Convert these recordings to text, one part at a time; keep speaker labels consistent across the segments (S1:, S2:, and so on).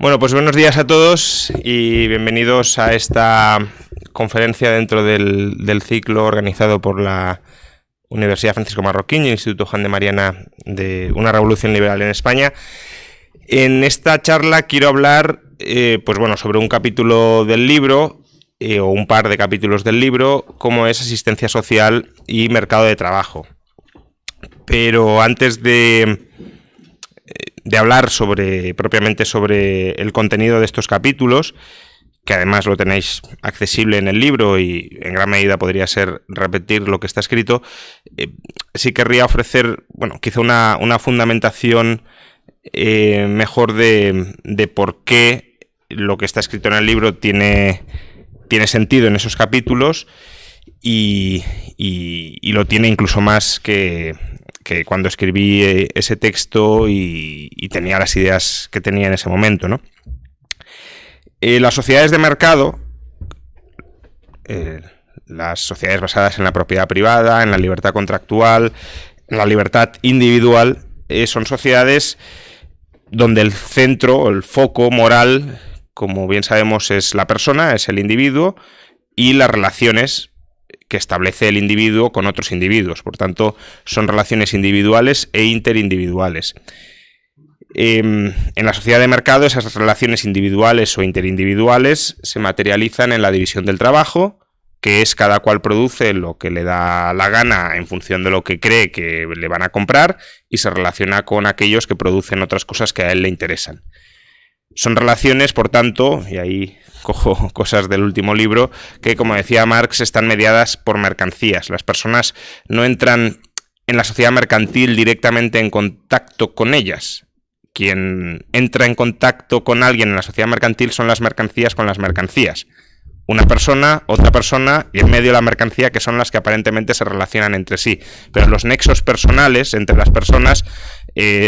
S1: Bueno, pues buenos días a todos y bienvenidos a esta conferencia dentro del ciclo organizado por la Universidad Francisco Marroquín y el Instituto Juan de Mariana de una revolución liberal en España. En esta charla quiero hablar sobre un capítulo del libro o un par de capítulos del libro, como es asistencia social y mercado de trabajo. Pero antes de hablar propiamente sobre el contenido de estos capítulos, que además lo tenéis accesible en el libro y en gran medida podría ser repetir lo que está escrito, sí querría ofrecer, quizá una fundamentación mejor de por qué lo que está escrito en el libro tiene sentido en esos capítulos y lo tiene incluso más que cuando escribí ese texto y tenía las ideas que tenía en ese momento, ¿no? Las sociedades de mercado, las sociedades basadas en la propiedad privada, en la libertad contractual, en la libertad individual, son sociedades donde el centro o el foco moral, como bien sabemos, es la persona, es el individuo y las relaciones que establece el individuo con otros individuos. Por tanto, son relaciones individuales e interindividuales. En la sociedad de mercado, esas relaciones individuales o interindividuales se materializan en la división del trabajo, que es cada cual produce lo que le da la gana en función de lo que cree que le van a comprar y se relaciona con aquellos que producen otras cosas que a él le interesan. Son relaciones, por tanto, y ahí cojo cosas del último libro, que, como decía Marx, están mediadas por mercancías. Las personas no entran en la sociedad mercantil directamente en contacto con ellas. Quien entra en contacto con alguien en la sociedad mercantil son las mercancías con las mercancías. Una persona, otra persona y en medio la mercancía, que son las que aparentemente se relacionan entre sí. Pero los nexos personales entre las personas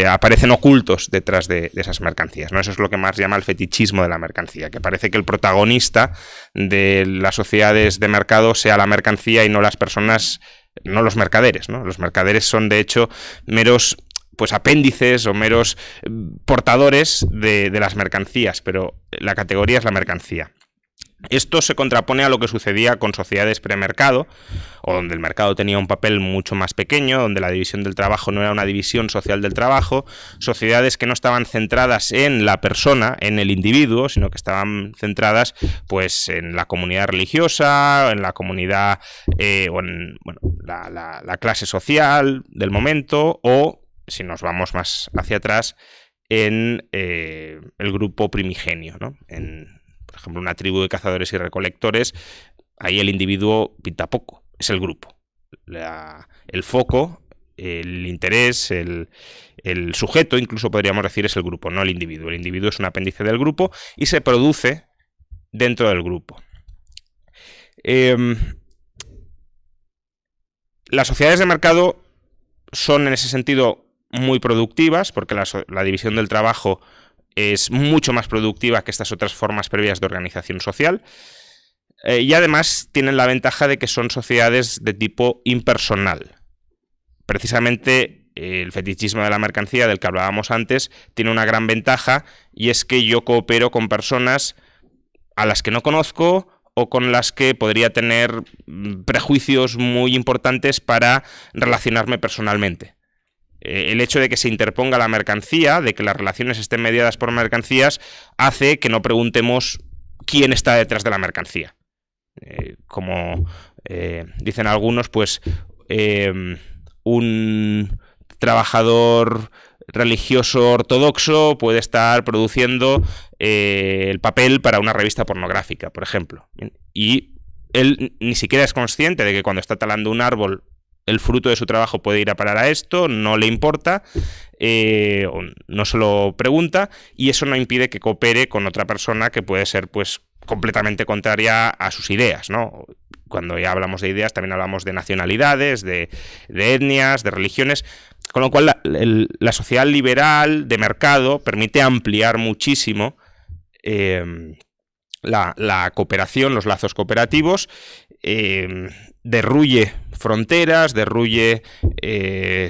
S1: aparecen ocultos detrás de esas mercancías, ¿no? Eso es lo que Marx llama el fetichismo de la mercancía, que parece que el protagonista de las sociedades de mercado sea la mercancía y no las personas, no los mercaderes, ¿no? Los mercaderes son, de hecho, meros apéndices o meros portadores de las mercancías, pero la categoría es la mercancía. Esto se contrapone a lo que sucedía con sociedades premercado, o donde el mercado tenía un papel mucho más pequeño, donde la división del trabajo no era una división social del trabajo, sociedades que no estaban centradas en la persona, en el individuo, sino que estaban centradas en la comunidad religiosa, en la comunidad o en la clase social del momento, o, si nos vamos más hacia atrás, en el grupo primigenio, ¿no? Por ejemplo, una tribu de cazadores y recolectores, ahí el individuo pinta poco, es el grupo. El foco, el interés, el sujeto, incluso podríamos decir, es el grupo, no el individuo. El individuo es un apéndice del grupo y se produce dentro del grupo. Las sociedades de mercado son en ese sentido muy productivas, porque la división del trabajo es mucho más productiva que estas otras formas previas de organización social, y además tienen la ventaja de que son sociedades de tipo impersonal. Precisamente el fetichismo de la mercancía del que hablábamos antes tiene una gran ventaja, y es que yo coopero con personas a las que no conozco o con las que podría tener prejuicios muy importantes para relacionarme personalmente. El hecho de que se interponga la mercancía, de que las relaciones estén mediadas por mercancías, hace que no preguntemos quién está detrás de la mercancía. Como dicen algunos, un trabajador religioso ortodoxo puede estar produciendo el papel para una revista pornográfica, por ejemplo. Y él ni siquiera es consciente de que cuando está talando un árbol el fruto de su trabajo puede ir a parar a esto, no le importa, o no se lo pregunta, y eso no impide que coopere con otra persona que puede ser completamente contraria a sus ideas, ¿no? Cuando ya hablamos de ideas también hablamos de nacionalidades, de etnias, de religiones, con lo cual la sociedad liberal de mercado permite ampliar muchísimo la cooperación, los lazos cooperativos, derruye fronteras, derruye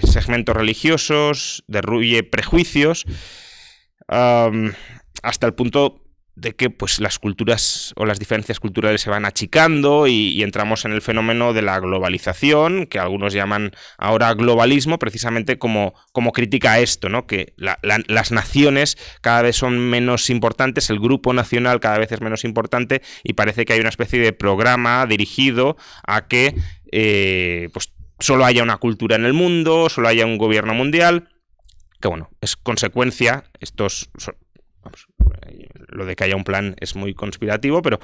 S1: segmentos religiosos, derruye prejuicios. hasta el punto de que pues las culturas o las diferencias culturales se van achicando y entramos en el fenómeno de la globalización, que algunos llaman ahora globalismo, precisamente como crítica a esto, ¿no? Que las naciones cada vez son menos importantes, el grupo nacional cada vez es menos importante y parece que hay una especie de programa dirigido a que pues solo haya una cultura en el mundo, solo haya un gobierno mundial, que bueno, es consecuencia, lo de que haya un plan es muy conspirativo, pero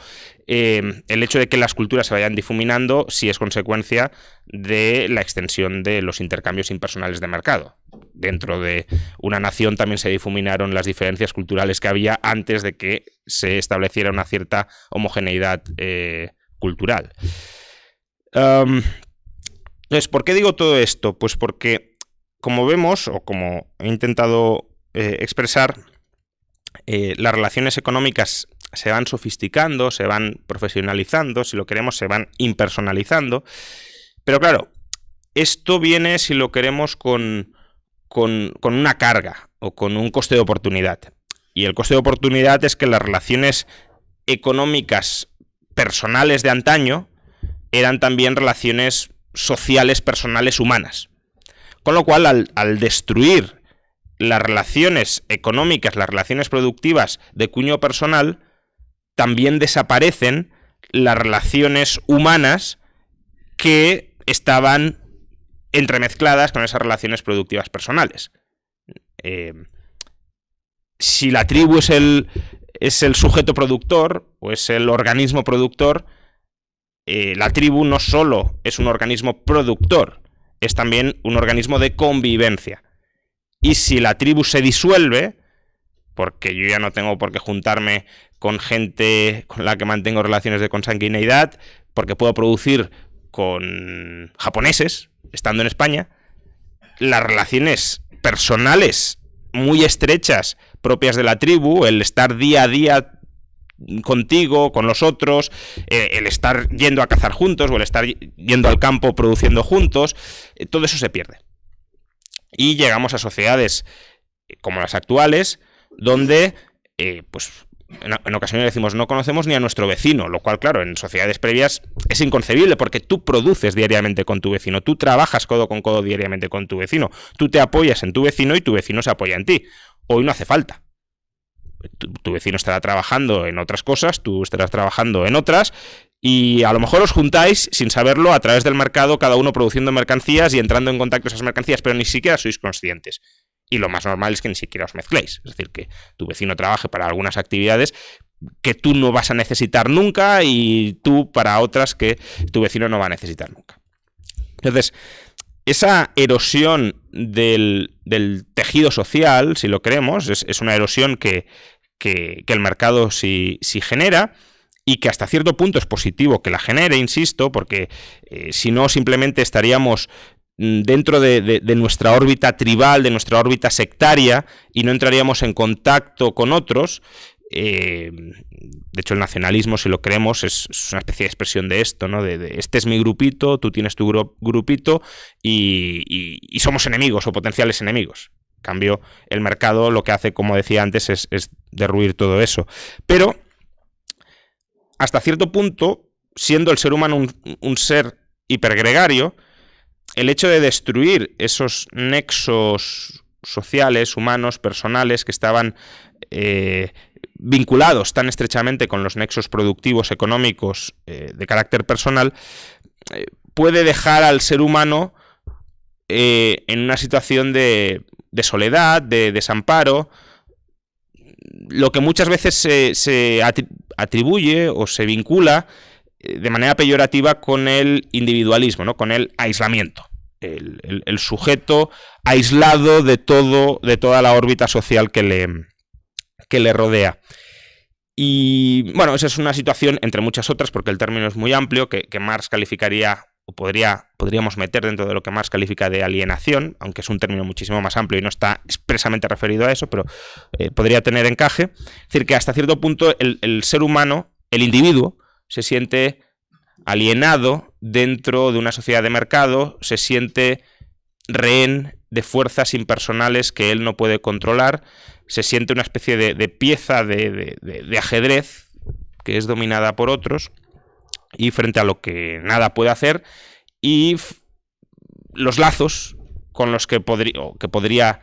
S1: el hecho de que las culturas se vayan difuminando sí es consecuencia de la extensión de los intercambios impersonales de mercado. Dentro de una nación también se difuminaron las diferencias culturales que había antes de que se estableciera una cierta homogeneidad cultural. Entonces, ¿por qué digo todo esto? Pues porque, como vemos, o como he intentado expresar, las relaciones económicas se van sofisticando, se van profesionalizando, si lo queremos, se van impersonalizando. Pero claro, esto viene, si lo queremos, con una carga o con un coste de oportunidad. Y el coste de oportunidad es que las relaciones económicas personales de antaño eran también relaciones sociales, personales, humanas. Con lo cual, al destruir las relaciones económicas, las relaciones productivas de cuño personal, también desaparecen las relaciones humanas que estaban entremezcladas con esas relaciones productivas personales. Si la tribu es el sujeto productor o es el organismo productor, la tribu no solo es un organismo productor, es también un organismo de convivencia. Y si la tribu se disuelve, porque yo ya no tengo por qué juntarme con gente con la que mantengo relaciones de consanguineidad, porque puedo producir con japoneses, estando en España, las relaciones personales muy estrechas propias de la tribu, el estar día a día contigo, con los otros, el estar yendo a cazar juntos o el estar yendo al campo produciendo juntos, todo eso se pierde. Y llegamos a sociedades como las actuales, donde pues en ocasiones decimos no conocemos ni a nuestro vecino, lo cual, claro, en sociedades previas es inconcebible porque tú produces diariamente con tu vecino, tú trabajas codo con codo diariamente con tu vecino, tú te apoyas en tu vecino y tu vecino se apoya en ti. Hoy no hace falta. Tu vecino estará trabajando en otras cosas, tú estarás trabajando en otras, y a lo mejor os juntáis sin saberlo a través del mercado, cada uno produciendo mercancías y entrando en contacto con esas mercancías, pero ni siquiera sois conscientes. Y lo más normal es que ni siquiera os mezcléis. Es decir, que tu vecino trabaje para algunas actividades que tú no vas a necesitar nunca y tú para otras que tu vecino no va a necesitar nunca. Entonces, esa erosión del tejido social, si lo queremos, es una erosión que el mercado sí genera, y que hasta cierto punto es positivo que la genere, insisto, porque si no simplemente estaríamos dentro de nuestra órbita tribal, de nuestra órbita sectaria, y no entraríamos en contacto con otros. De hecho, el nacionalismo, si lo creemos, es una especie de expresión de esto, ¿no? De este es mi grupito, tú tienes tu grupito, y somos enemigos o potenciales enemigos. En cambio, el mercado lo que hace, como decía antes, es derruir todo eso. Pero hasta cierto punto, siendo el ser humano un ser hipergregario, el hecho de destruir esos nexos sociales, humanos, personales, que estaban vinculados tan estrechamente con los nexos productivos, económicos, de carácter personal, puede dejar al ser humano en una situación de soledad, de desamparo, lo que muchas veces se atribuye o se vincula de manera peyorativa con el individualismo, ¿no? Con el aislamiento. El sujeto aislado de toda la órbita social que le rodea. Y bueno, esa es una situación, entre muchas otras, porque el término es muy amplio, que Marx calificaría, o podríamos meter dentro de lo que Marx califica de alienación, aunque es un término muchísimo más amplio y no está expresamente referido a eso, pero podría tener encaje. Es decir, que hasta cierto punto el ser humano, el individuo, se siente alienado dentro de una sociedad de mercado, se siente rehén de fuerzas impersonales que él no puede controlar, se siente una especie de pieza de ajedrez que es dominada por otros y frente a lo que nada puede hacer, y los lazos con los que podría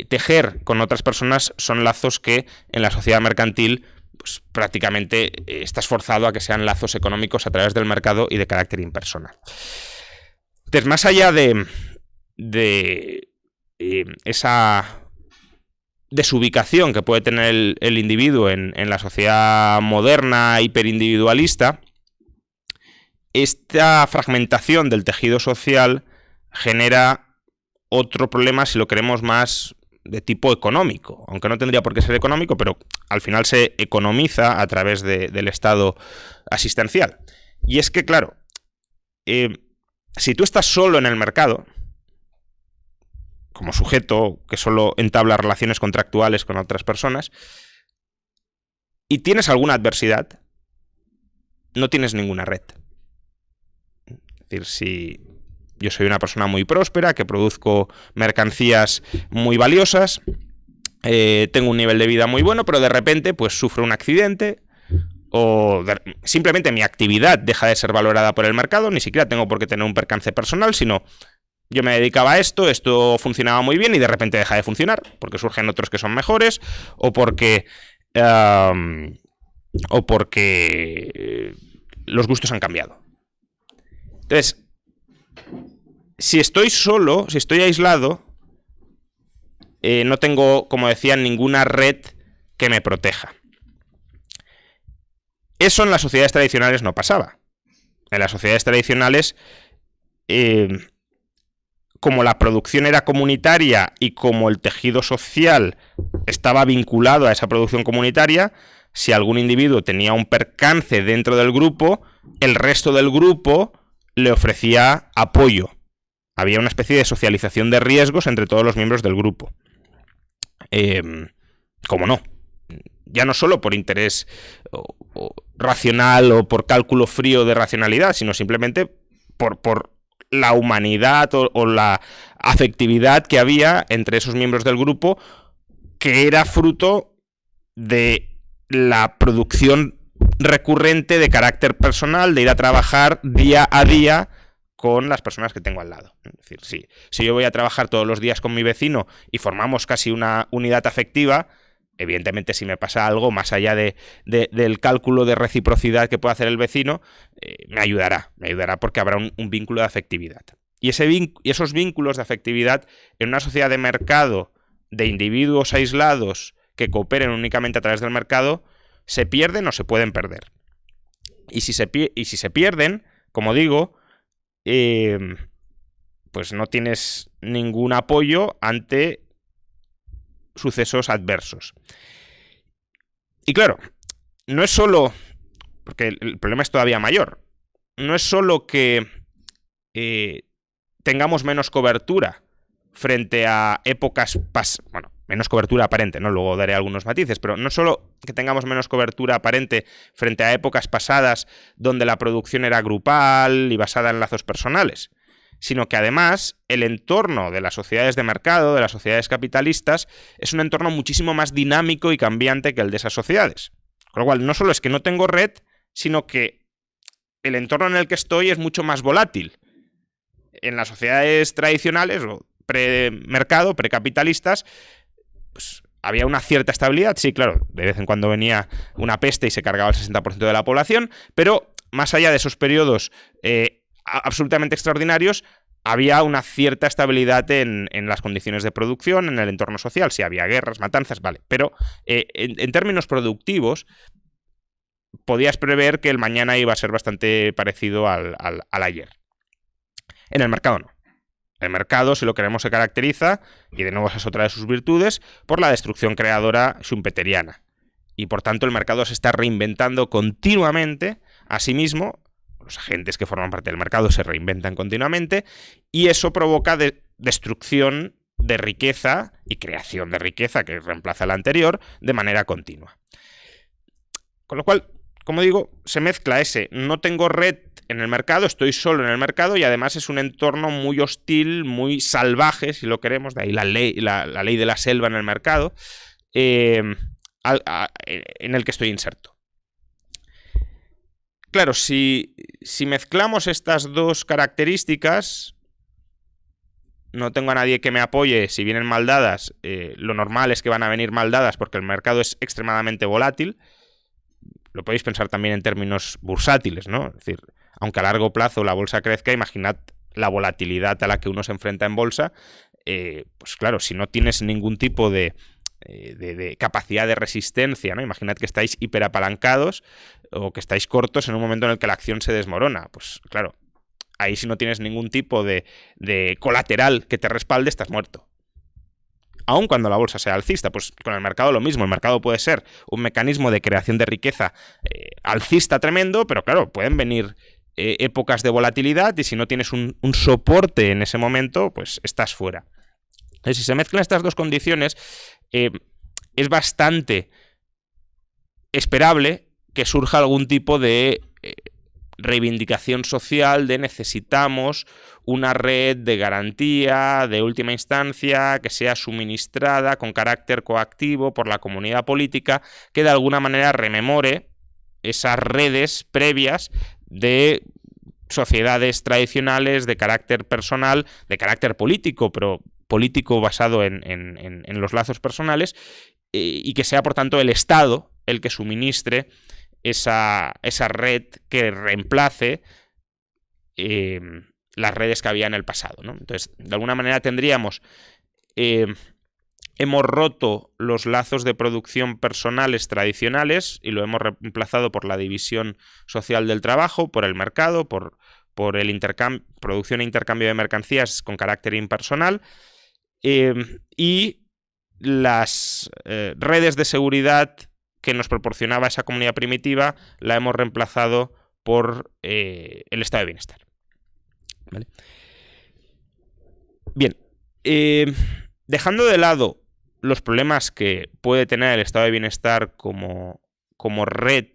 S1: tejer con otras personas son lazos que en la sociedad mercantil pues, prácticamente estás forzado a que sean lazos económicos a través del mercado y de carácter impersonal. Entonces, más allá de esa desubicación que puede tener el individuo en la sociedad moderna hiperindividualista, esta fragmentación del tejido social genera otro problema, si lo queremos, más de tipo económico, aunque no tendría por qué ser económico, pero al final se economiza a través del Estado asistencial. Y es que, claro, si tú estás solo en el mercado, como sujeto que solo entabla relaciones contractuales con otras personas, y tienes alguna adversidad, no tienes ninguna red. Es decir, si yo soy una persona muy próspera, que produzco mercancías muy valiosas, tengo un nivel de vida muy bueno, pero de repente pues sufro un accidente, o simplemente mi actividad deja de ser valorada por el mercado, ni siquiera tengo por qué tener un percance personal, sino yo me dedicaba a esto funcionaba muy bien y de repente deja de funcionar, porque surgen otros que son mejores, o porque los gustos han cambiado. Entonces, si estoy solo, si estoy aislado, no tengo, como decía, ninguna red que me proteja. Eso en las sociedades tradicionales no pasaba. En las sociedades tradicionales, como la producción era comunitaria y como el tejido social estaba vinculado a esa producción comunitaria, si algún individuo tenía un percance dentro del grupo, el resto del grupo le ofrecía apoyo. Había una especie de socialización de riesgos entre todos los miembros del grupo. ¿Cómo no? Ya no solo por interés racional o por cálculo frío de racionalidad, sino simplemente por la humanidad o la afectividad que había entre esos miembros del grupo, que era fruto de la producción recurrente de carácter personal, de ir a trabajar día a día con las personas que tengo al lado. Es decir, si yo voy a trabajar todos los días con mi vecino y formamos casi una unidad afectiva, evidentemente si me pasa algo, más allá del cálculo de reciprocidad que puede hacer el vecino, me ayudará porque habrá un vínculo de afectividad. Y esos vínculos de afectividad en una sociedad de mercado, de individuos aislados que cooperen únicamente a través del mercado, se pierden o se pueden perder. Y si se pierden, como digo, pues no tienes ningún apoyo ante sucesos adversos. Y claro, no es solo, porque el problema es todavía mayor, no es solo que tengamos menos cobertura frente a épocas menos cobertura aparente, ¿no? Luego daré algunos matices, pero no solo que tengamos menos cobertura aparente frente a épocas pasadas donde la producción era grupal y basada en lazos personales, sino que además el entorno de las sociedades de mercado, de las sociedades capitalistas, es un entorno muchísimo más dinámico y cambiante que el de esas sociedades. Con lo cual, no solo es que no tengo red, sino que el entorno en el que estoy es mucho más volátil. En las sociedades tradicionales o premercado, precapitalistas, pues había una cierta estabilidad, sí, claro, de vez en cuando venía una peste y se cargaba el 60% de la población, pero más allá de esos periodos absolutamente extraordinarios, había una cierta estabilidad en las condiciones de producción, en el entorno social. Sí, había guerras, matanzas, vale, pero en términos productivos podías prever que el mañana iba a ser bastante parecido al ayer. En el mercado no. El mercado, si lo queremos, se caracteriza, y de nuevo esa es otra de sus virtudes, por la destrucción creadora schumpeteriana. Y por tanto el mercado se está reinventando continuamente a sí mismo. Los agentes que forman parte del mercado se reinventan continuamente y eso provoca destrucción de riqueza y creación de riqueza que reemplaza la anterior de manera continua. Con lo cual, como digo, se mezcla no tengo red en el mercado, estoy solo en el mercado y además es un entorno muy hostil, muy salvaje, si lo queremos, de ahí la ley de la selva en el mercado, en el que estoy inserto. Claro, si mezclamos estas dos características, no tengo a nadie que me apoye si vienen mal dadas. Lo normal es que van a venir mal dadas porque el mercado es extremadamente volátil. Lo podéis pensar también en términos bursátiles, ¿no? Es decir, aunque a largo plazo la bolsa crezca, imaginad la volatilidad a la que uno se enfrenta en bolsa. Pues claro, si no tienes ningún tipo de capacidad de resistencia, ¿no? Imaginad que estáis hiperapalancados o que estáis cortos en un momento en el que la acción se desmorona. Pues claro, ahí si no tienes ningún tipo de colateral que te respalde, estás muerto. Aun cuando la bolsa sea alcista, pues con el mercado lo mismo. El mercado puede ser un mecanismo de creación de riqueza alcista tremendo, pero claro, pueden venir épocas de volatilidad y si no tienes un soporte en ese momento, pues estás fuera. Entonces, si se mezclan estas dos condiciones, es bastante esperable que surja algún tipo de reivindicación social de necesitamos una red de garantía de última instancia que sea suministrada con carácter coactivo por la comunidad política que de alguna manera rememore esas redes previas de sociedades tradicionales de carácter personal, de carácter político, pero político basado en los lazos personales, y que sea por tanto el Estado el que suministre esa red que reemplace las redes que había en el pasado, ¿no? Entonces, de alguna manera tendríamos, hemos roto los lazos de producción personales tradicionales y lo hemos reemplazado por la división social del trabajo, por el mercado, por el producción e intercambio de mercancías con carácter impersonal, y las redes de seguridad que nos proporcionaba esa comunidad primitiva la hemos reemplazado por el estado de bienestar. ¿Vale? Bien, dejando de lado los problemas que puede tener el estado de bienestar como red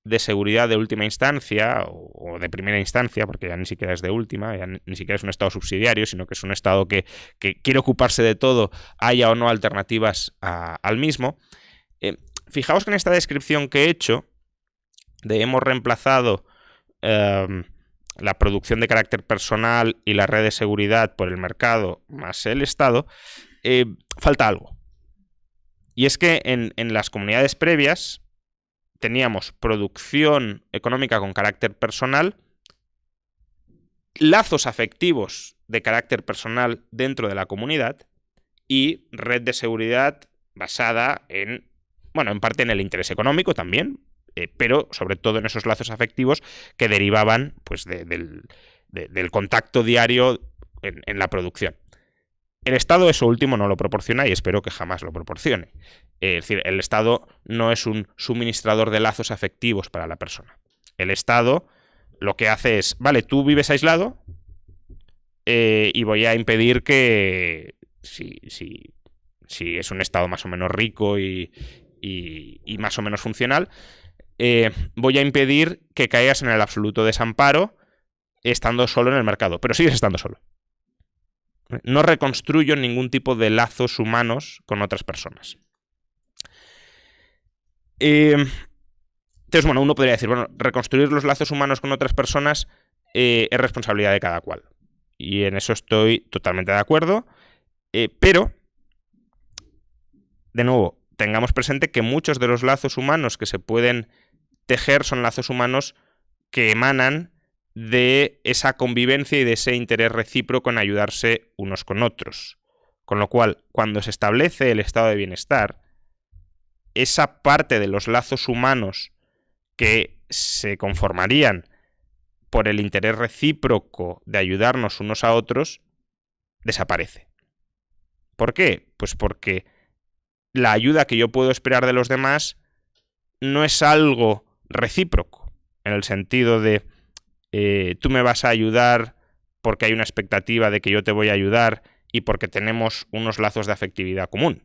S1: de seguridad de última instancia o de primera instancia, porque ya ni siquiera es de última, ya ni siquiera es un estado subsidiario, sino que es un estado que quiere ocuparse de todo, haya o no alternativas al mismo. Fijaos que en esta descripción que he hecho de hemos reemplazado la producción de carácter personal y la red de seguridad por el mercado más el Estado, falta algo. Y es que en las comunidades previas teníamos producción económica con carácter personal, lazos afectivos de carácter personal dentro de la comunidad y red de seguridad basada en parte en el interés económico también, pero sobre todo en esos lazos afectivos que derivaban pues, del contacto diario en la producción. El Estado eso último no lo proporciona y espero que jamás lo proporcione. Es decir, el Estado no es un suministrador de lazos afectivos para la persona. El Estado lo que hace es, vale, tú vives aislado y voy a impedir que, si es un Estado más o menos rico y más o menos funcional, voy a impedir que caigas en el absoluto desamparo estando solo en el mercado, pero sigues estando solo. No reconstruyo ningún tipo de lazos humanos con otras personas. Entonces, uno podría decir, reconstruir los lazos humanos con otras personas es responsabilidad de cada cual. Y en eso estoy totalmente de acuerdo. Pero, de nuevo, tengamos presente que muchos de los lazos humanos que se pueden tejer son lazos humanos que emanan de esa convivencia y de ese interés recíproco en ayudarse unos con otros. Con lo cual, cuando se establece el estado de bienestar, esa parte de los lazos humanos que se conformarían por el interés recíproco de ayudarnos unos a otros, desaparece. ¿Por qué? Pues porque la ayuda que yo puedo esperar de los demás no es algo recíproco, en el sentido de tú me vas a ayudar porque hay una expectativa de que yo te voy a ayudar y porque tenemos unos lazos de afectividad común.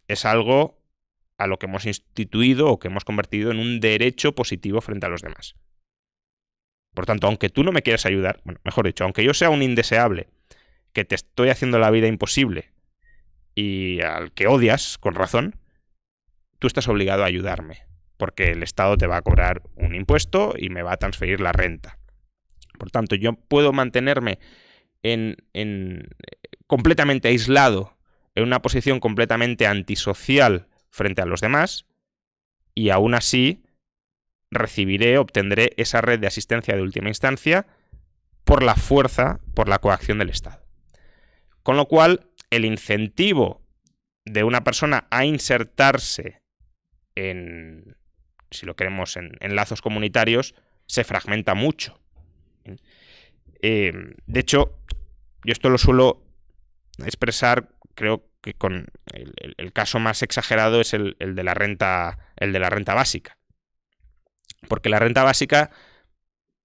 S1: Es algo a lo que hemos instituido o que hemos convertido en un derecho positivo frente a los demás. Por tanto, aunque tú no me quieras ayudar, mejor dicho, aunque yo sea un indeseable, que te estoy haciendo la vida imposible y al que odias, con razón, tú estás obligado a ayudarme, porque el Estado te va a cobrar un impuesto y me va a transferir la renta. Por tanto, yo puedo mantenerme completamente aislado, en una posición completamente antisocial frente a los demás, y aún así obtendré esa red de asistencia de última instancia por la fuerza, por la coacción del Estado. Con lo cual, el incentivo de una persona a insertarse si lo queremos, en lazos comunitarios, se fragmenta mucho. De hecho, yo esto lo suelo expresar, creo que con el caso más exagerado es el de la renta básica. Porque la renta básica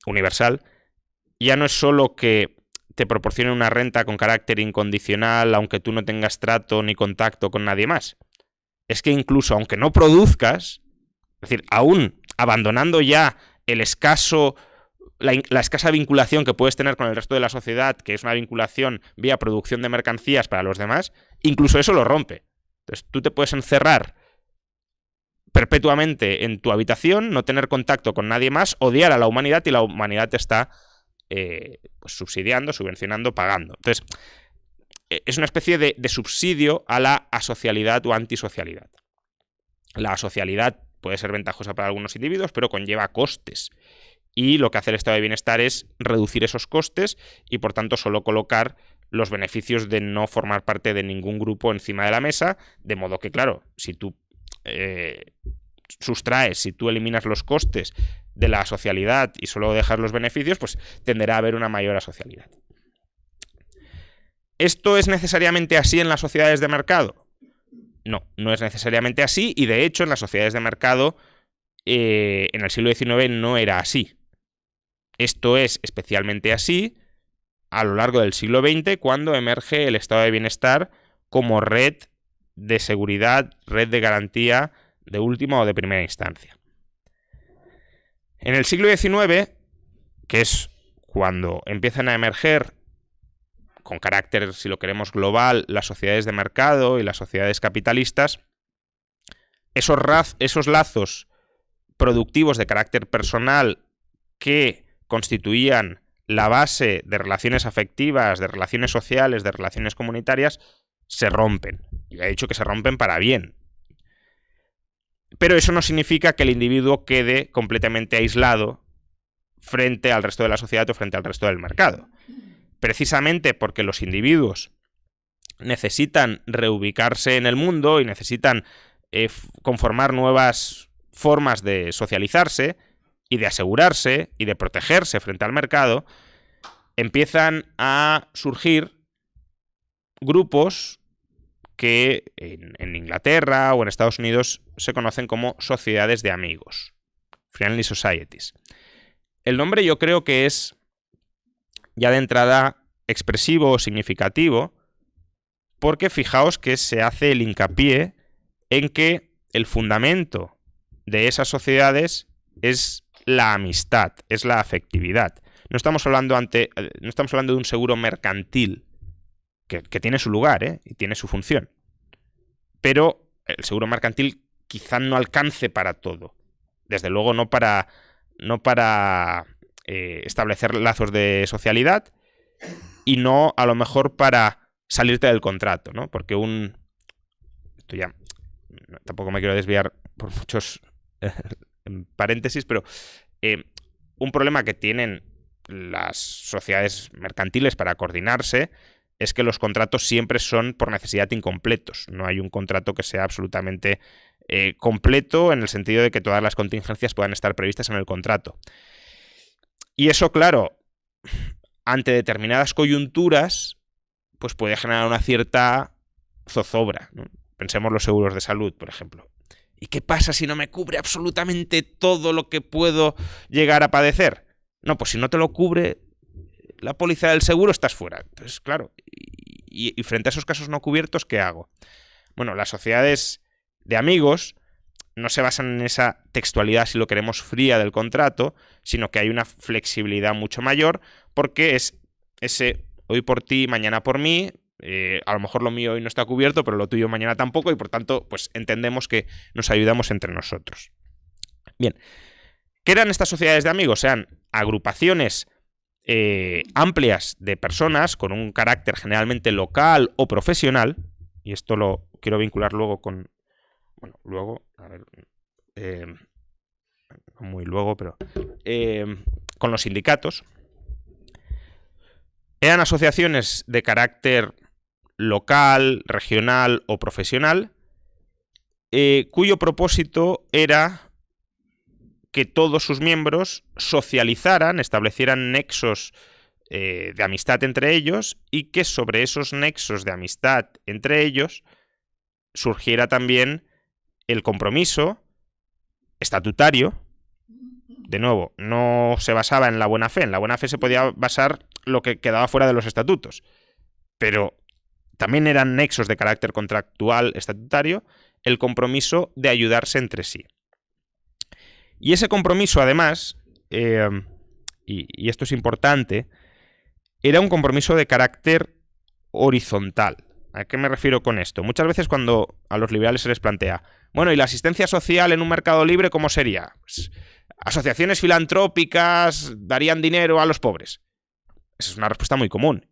S1: universal ya no es solo que te proporcione una renta con carácter incondicional, aunque tú no tengas trato ni contacto con nadie más. Es que incluso aunque no produzcas, es decir, aún abandonando ya la escasa vinculación que puedes tener con el resto de la sociedad, que es una vinculación vía producción de mercancías para los demás, incluso eso lo rompe. Entonces tú te puedes encerrar perpetuamente en tu habitación, no tener contacto con nadie más, odiar a la humanidad y la humanidad te está pues subsidiando, subvencionando, pagando. Entonces, es una especie de subsidio a la asocialidad o antisocialidad. La asocialidad puede ser ventajosa para algunos individuos, pero conlleva costes. Y lo que hace el estado de bienestar es reducir esos costes y, por tanto, solo colocar los beneficios de no formar parte de ningún grupo encima de la mesa, de modo que, claro, si tú si tú eliminas los costes de la asocialidad y solo dejas los beneficios, pues tenderá a haber una mayor asocialidad. ¿Esto es necesariamente así en las sociedades de mercado? No, no es necesariamente así, y de hecho en las sociedades de mercado en el siglo XIX no era así. Esto es especialmente así a lo largo del siglo XX, cuando emerge el estado de bienestar como red de seguridad, red de garantía de última o de primera instancia. En el siglo XIX, que es cuando empiezan a emerger con carácter, si lo queremos, global, las sociedades de mercado y las sociedades capitalistas, esos lazos productivos de carácter personal que constituían la base de relaciones afectivas, de relaciones sociales, de relaciones comunitarias, se rompen. Y de hecho que se rompen para bien. Pero eso no significa que el individuo quede completamente aislado frente al resto de la sociedad o frente al resto del mercado. Precisamente porque los individuos necesitan reubicarse en el mundo y necesitan conformar nuevas formas de socializarse y de asegurarse y de protegerse frente al mercado, empiezan a surgir grupos que en Inglaterra o en Estados Unidos se conocen como sociedades de amigos, friendly societies. El nombre yo creo que es ya de entrada expresivo o significativo, porque fijaos que se hace el hincapié en que el fundamento de esas sociedades es la amistad, es la afectividad. No estamos hablando de un seguro mercantil, que tiene su lugar, y tiene su función. Pero el seguro mercantil quizá no alcance para todo. Desde luego no para establecer lazos de socialidad y no a lo mejor para salirte del contrato, ¿no? Porque esto ya tampoco me quiero desviar por muchos paréntesis, pero un problema que tienen las sociedades mercantiles para coordinarse es que los contratos siempre son por necesidad incompletos. No hay un contrato que sea absolutamente completo en el sentido de que todas las contingencias puedan estar previstas en el contrato. Y eso, claro, ante determinadas coyunturas, pues puede generar una cierta zozobra, ¿no? Pensemos los seguros de salud, por ejemplo. ¿Y qué pasa si no me cubre absolutamente todo lo que puedo llegar a padecer? No, pues si no te lo cubre la póliza del seguro, estás fuera. Entonces, claro, y frente a esos casos no cubiertos, ¿qué hago? Bueno, las sociedades de amigos no se basan en esa textualidad, si lo queremos, fría del contrato, sino que hay una flexibilidad mucho mayor, porque es ese hoy por ti, mañana por mí, A lo mejor lo mío hoy no está cubierto, pero lo tuyo mañana tampoco, y por tanto, pues entendemos que nos ayudamos entre nosotros. Bien, ¿qué eran estas sociedades de amigos? Eran agrupaciones amplias de personas con un carácter generalmente local o profesional, y esto lo quiero vincular luego con... Bueno, luego, a ver... no muy luego, pero... con los sindicatos. Eran asociaciones de carácter local, regional o profesional, cuyo propósito era que todos sus miembros socializaran, establecieran nexos de amistad entre ellos, y que sobre esos nexos de amistad entre ellos surgiera también el compromiso estatutario. De nuevo, no se basaba en la buena fe. En la buena fe se podía basar lo que quedaba fuera de los estatutos, pero también eran nexos de carácter contractual estatutario el compromiso de ayudarse entre sí. Y ese compromiso, además, y esto es importante, era un compromiso de carácter horizontal. ¿A qué me refiero con esto? Muchas veces cuando a los liberales se les plantea, bueno, ¿y la asistencia social en un mercado libre cómo sería? Pues, asociaciones filantrópicas darían dinero a los pobres. Esa es una respuesta muy común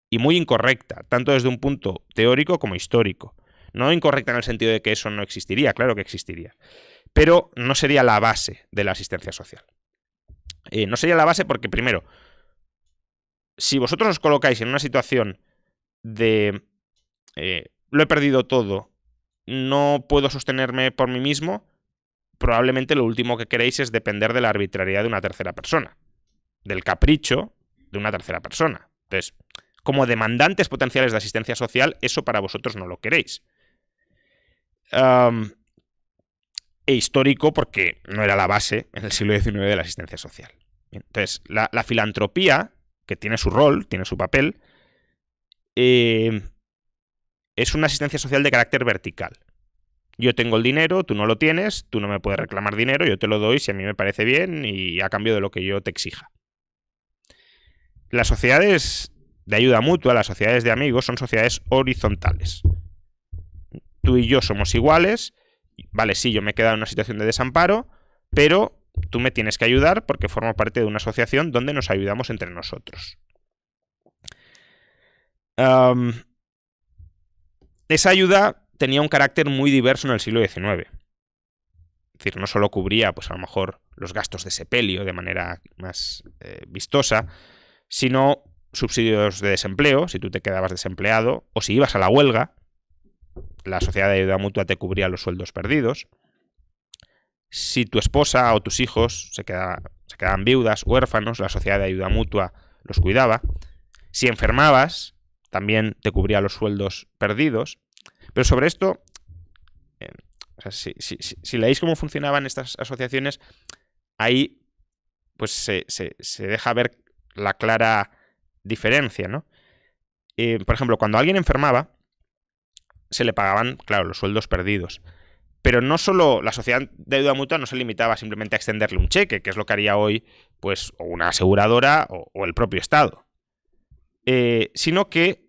S1: y muy incorrecta, tanto desde un punto teórico como histórico. No incorrecta en el sentido de que eso no existiría, claro que existiría, pero no sería la base de la asistencia social. No sería la base porque, primero, si vosotros os colocáis en una situación de lo he perdido todo, no puedo sostenerme por mí mismo, probablemente lo último que queréis es depender de la arbitrariedad de una tercera persona, del capricho de una tercera persona. Entonces, como demandantes potenciales de asistencia social, eso para vosotros no lo queréis. E histórico porque no era la base en el siglo XIX de la asistencia social. Entonces, la filantropía, que tiene su rol, tiene su papel, es una asistencia social de carácter vertical. Yo tengo el dinero, tú no lo tienes, tú no me puedes reclamar dinero, yo te lo doy si a mí me parece bien y a cambio de lo que yo te exija. Las sociedades de ayuda mutua, las sociedades de amigos, son sociedades horizontales. Tú y yo somos iguales, vale, sí, yo me he quedado en una situación de desamparo, pero tú me tienes que ayudar porque formo parte de una asociación donde nos ayudamos entre nosotros. Esa ayuda tenía un carácter muy diverso en el siglo XIX. Es decir, no solo cubría, pues a lo mejor, los gastos de sepelio de manera más vistosa, sino subsidios de desempleo, si tú te quedabas desempleado, o si ibas a la huelga, la sociedad de ayuda mutua te cubría los sueldos perdidos. Si tu esposa o tus hijos se quedaban viudas, huérfanos, la sociedad de ayuda mutua los cuidaba. Si enfermabas, también te cubría los sueldos perdidos. Pero sobre esto, o sea, si leéis cómo funcionaban estas asociaciones, ahí pues se deja ver la clara diferencia, ¿no? Por ejemplo, cuando alguien enfermaba, se le pagaban, claro, los sueldos perdidos. Pero no solo la sociedad de ayuda mutua no se limitaba simplemente a extenderle un cheque, que es lo que haría hoy pues, o una aseguradora o el propio Estado. Sino que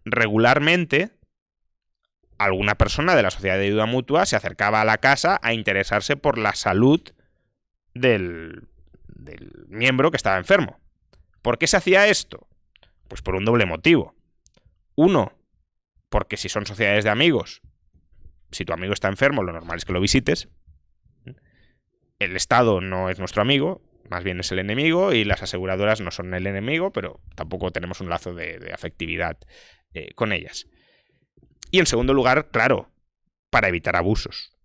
S1: regularmente alguna persona de la sociedad de ayuda mutua se acercaba a la casa a interesarse por la salud del miembro que estaba enfermo. ¿Por qué se hacía esto? Pues por un doble motivo. Uno, porque si son sociedades de amigos, si tu amigo está enfermo, lo normal es que lo visites. El Estado no es nuestro amigo, más bien es el enemigo, y las aseguradoras no son el enemigo, pero tampoco tenemos un lazo de afectividad con ellas. Y en segundo lugar, claro, para evitar abusos.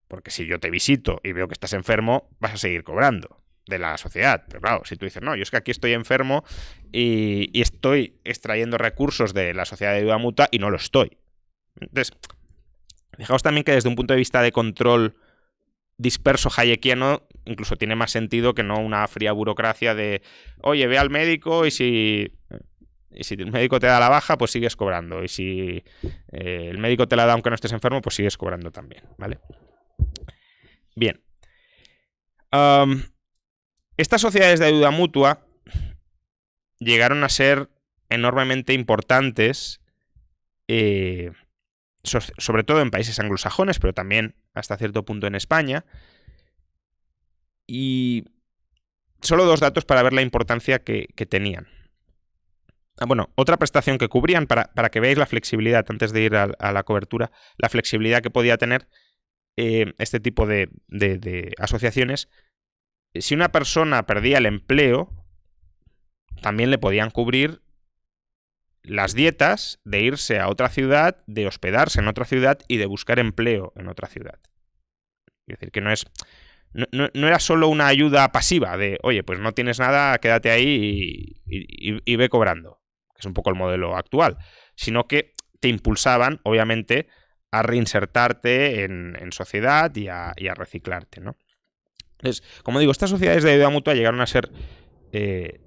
S1: Porque si yo te visito y veo que estás enfermo, vas a seguir cobrando de la sociedad. Pero claro, si tú dices, no, yo es que aquí estoy enfermo y estoy extrayendo recursos de la sociedad de ayuda mutua y no lo estoy. Entonces, fijaos también que desde un punto de vista de control disperso hayekiano, incluso tiene más sentido que no una fría burocracia de, oye, ve al médico y si el médico te da la baja, pues sigues cobrando. Y si el médico te la da aunque no estés enfermo, pues sigues cobrando también, ¿vale? Bien. Estas sociedades de ayuda mutua llegaron a ser enormemente importantes, sobre todo en países anglosajones, pero también hasta cierto punto en España. Y solo 2 datos para ver la importancia que tenían. Bueno, otra prestación que cubrían, para que veáis la flexibilidad, antes de ir a la cobertura, la flexibilidad que podía tener este tipo de asociaciones. Si una persona perdía el empleo, también le podían cubrir las dietas de irse a otra ciudad, de hospedarse en otra ciudad y de buscar empleo en otra ciudad. Es decir, que no era solo una ayuda pasiva de, oye, pues no tienes nada, quédate ahí y ve cobrando, que es un poco el modelo actual, sino que te impulsaban, obviamente, a reinsertarte en sociedad y a reciclarte, ¿no? Entonces, como digo, estas sociedades de ayuda mutua llegaron a ser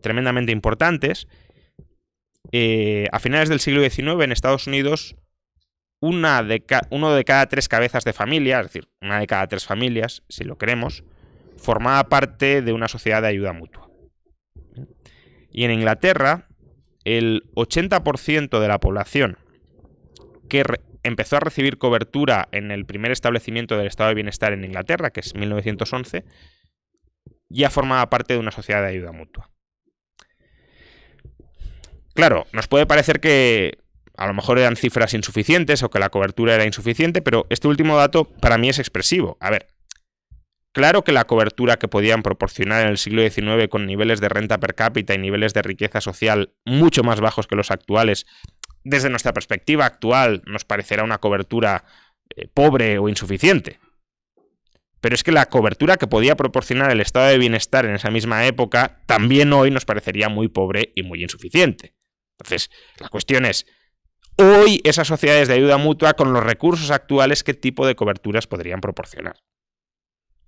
S1: tremendamente importantes. A finales del siglo XIX en Estados Unidos, uno de cada 3 cabezas de familia, es decir, una de cada 3 familias, si lo queremos, formaba parte de una sociedad de ayuda mutua. Y en Inglaterra, el 80% de la población que empezó a recibir cobertura en el primer establecimiento del estado de bienestar en Inglaterra, que es 1911, ya formaba parte de una sociedad de ayuda mutua. Claro, nos puede parecer que a lo mejor eran cifras insuficientes o que la cobertura era insuficiente, pero este último dato para mí es expresivo. A ver, claro que la cobertura que podían proporcionar en el siglo XIX con niveles de renta per cápita y niveles de riqueza social mucho más bajos que los actuales, desde nuestra perspectiva actual nos parecerá una cobertura pobre o insuficiente. Pero es que la cobertura que podía proporcionar el estado de bienestar en esa misma época también hoy nos parecería muy pobre y muy insuficiente. Entonces, la cuestión es, hoy esas sociedades de ayuda mutua con los recursos actuales, ¿qué tipo de coberturas podrían proporcionar?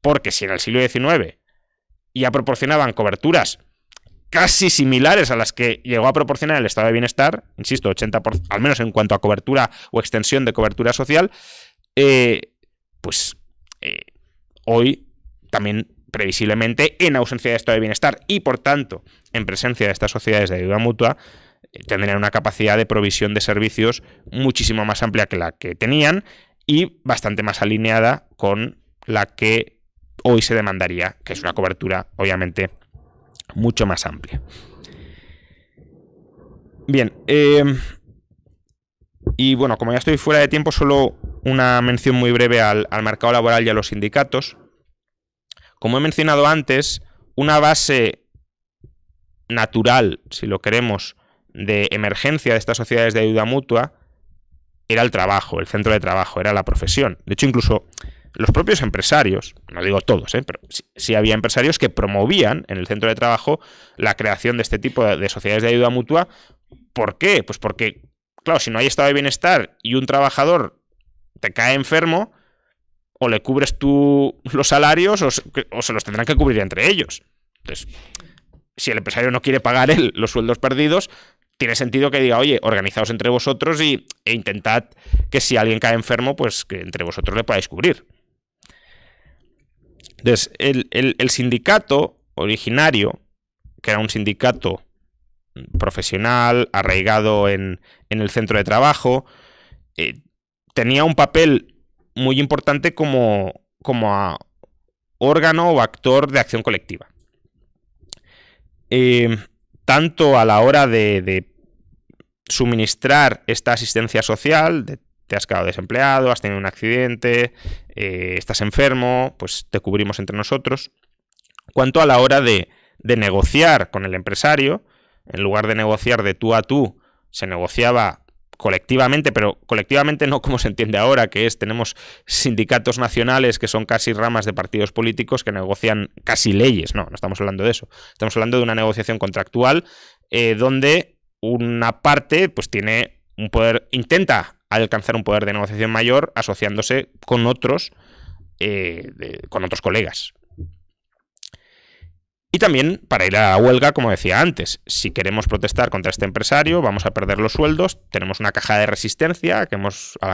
S1: Porque si en el siglo XIX ya proporcionaban coberturas casi similares a las que llegó a proporcionar el estado de bienestar, insisto, 80%, al menos en cuanto a cobertura o extensión de cobertura social, hoy también previsiblemente en ausencia de estado de bienestar y por tanto en presencia de estas sociedades de ayuda mutua, tendrían una capacidad de provisión de servicios muchísimo más amplia que la que tenían y bastante más alineada con la que hoy se demandaría, que es una cobertura obviamente mucho más amplia. Bien, y bueno, como ya estoy fuera de tiempo, solo una mención muy breve al mercado laboral y a los sindicatos. Como he mencionado antes, una base natural, si lo queremos, de emergencia de estas sociedades de ayuda mutua era el trabajo, el centro de trabajo, era la profesión. De hecho, incluso los propios empresarios, no digo todos, pero sí había empresarios que promovían en el centro de trabajo la creación de este tipo de sociedades de ayuda mutua. ¿Por qué? Pues porque, claro, si no hay estado de bienestar y un trabajador te cae enfermo, o le cubres tú los salarios o se los tendrán que cubrir entre ellos. Entonces, si el empresario no quiere pagar él los sueldos perdidos, tiene sentido que diga, oye, organizaos entre vosotros e intentad que si alguien cae enfermo, pues que entre vosotros le podáis cubrir. Entonces, el sindicato originario, que era un sindicato profesional, arraigado en el centro de trabajo, tenía un papel muy importante como órgano o actor de acción colectiva. Tanto a la hora de suministrar esta asistencia social, te has quedado desempleado, has tenido un accidente, estás enfermo, pues te cubrimos entre nosotros, cuanto a la hora de negociar con el empresario. En lugar de negociar de tú a tú, se negociaba colectivamente, pero colectivamente no como se entiende ahora, que tenemos sindicatos nacionales que son casi ramas de partidos políticos que negocian casi leyes. No estamos hablando de eso. Estamos hablando de una negociación contractual donde una parte pues tiene un poder, intenta alcanzar un poder de negociación mayor asociándose con otros colegas. Y también para ir a la huelga, como decía antes, si queremos protestar contra este empresario, vamos a perder los sueldos, tenemos una caja de resistencia a la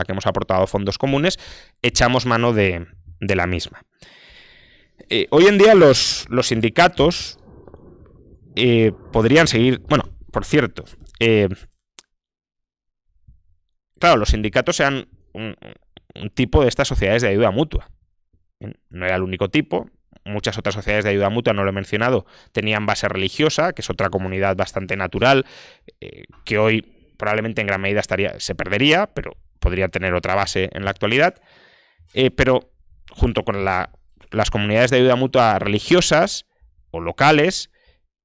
S1: que hemos aportado fondos comunes, echamos mano de la misma. Hoy en día los sindicatos podrían seguir... Bueno, por cierto, claro, los sindicatos eran un tipo de estas sociedades de ayuda mutua. No era el único tipo. Muchas otras sociedades de ayuda mutua, no lo he mencionado, tenían base religiosa, que es otra comunidad bastante natural, que hoy probablemente en gran medida se perdería, pero podría tener otra base en la actualidad. Pero junto con las comunidades de ayuda mutua religiosas o locales,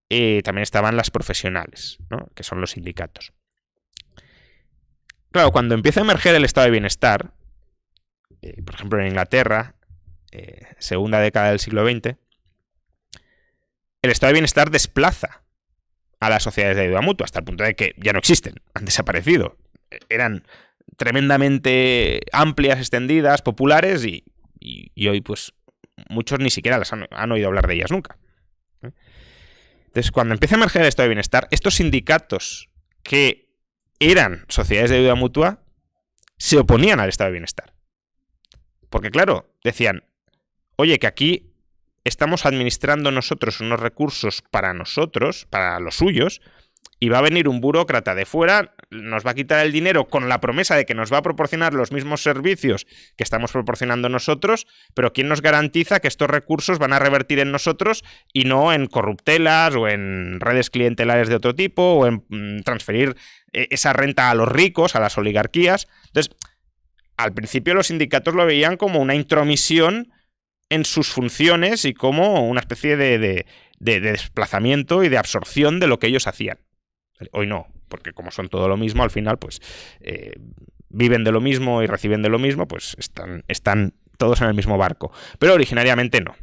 S1: también estaban las profesionales, ¿no? Que son los sindicatos. Claro, cuando empieza a emerger el estado de bienestar, por ejemplo en Inglaterra, segunda década del siglo XX, el estado de bienestar desplaza a las sociedades de ayuda mutua, hasta el punto de que ya no existen, han desaparecido. Eran tremendamente amplias, extendidas, populares, y hoy pues muchos ni siquiera las han oído hablar de ellas nunca. Entonces, cuando empieza a emerger el estado de bienestar, estos sindicatos que eran sociedades de ayuda mutua se oponían al estado de bienestar. Porque claro, decían, oye, que aquí estamos administrando nosotros unos recursos para nosotros, para los suyos, y va a venir un burócrata de fuera, nos va a quitar el dinero con la promesa de que nos va a proporcionar los mismos servicios que estamos proporcionando nosotros, pero ¿quién nos garantiza que estos recursos van a revertir en nosotros y no en corruptelas o en redes clientelares de otro tipo o en transferir esa renta a los ricos, a las oligarquías? Entonces, al principio los sindicatos lo veían como una intromisión en sus funciones y como una especie de desplazamiento y de absorción de lo que ellos hacían. Hoy no, porque como son todo lo mismo, al final pues viven de lo mismo y reciben de lo mismo, pues están todos en el mismo barco. Pero originariamente no.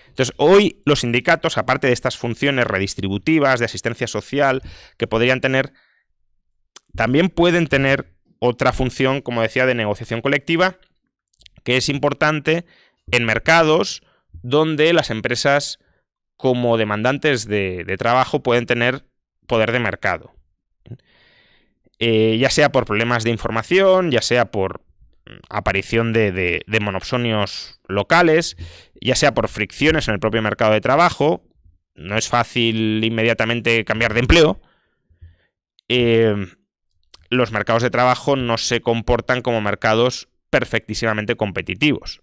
S1: Entonces, hoy los sindicatos, aparte de estas funciones redistributivas, de asistencia social que podrían tener, también pueden tener otra función, como decía, de negociación colectiva, que es importante en mercados donde las empresas, como demandantes de trabajo, pueden tener poder de mercado. Ya sea por problemas de información, ya sea por aparición de monopsonios locales, ya sea por fricciones en el propio mercado de trabajo. No es fácil inmediatamente cambiar de empleo. Los mercados de trabajo no se comportan como mercados perfectísimamente competitivos.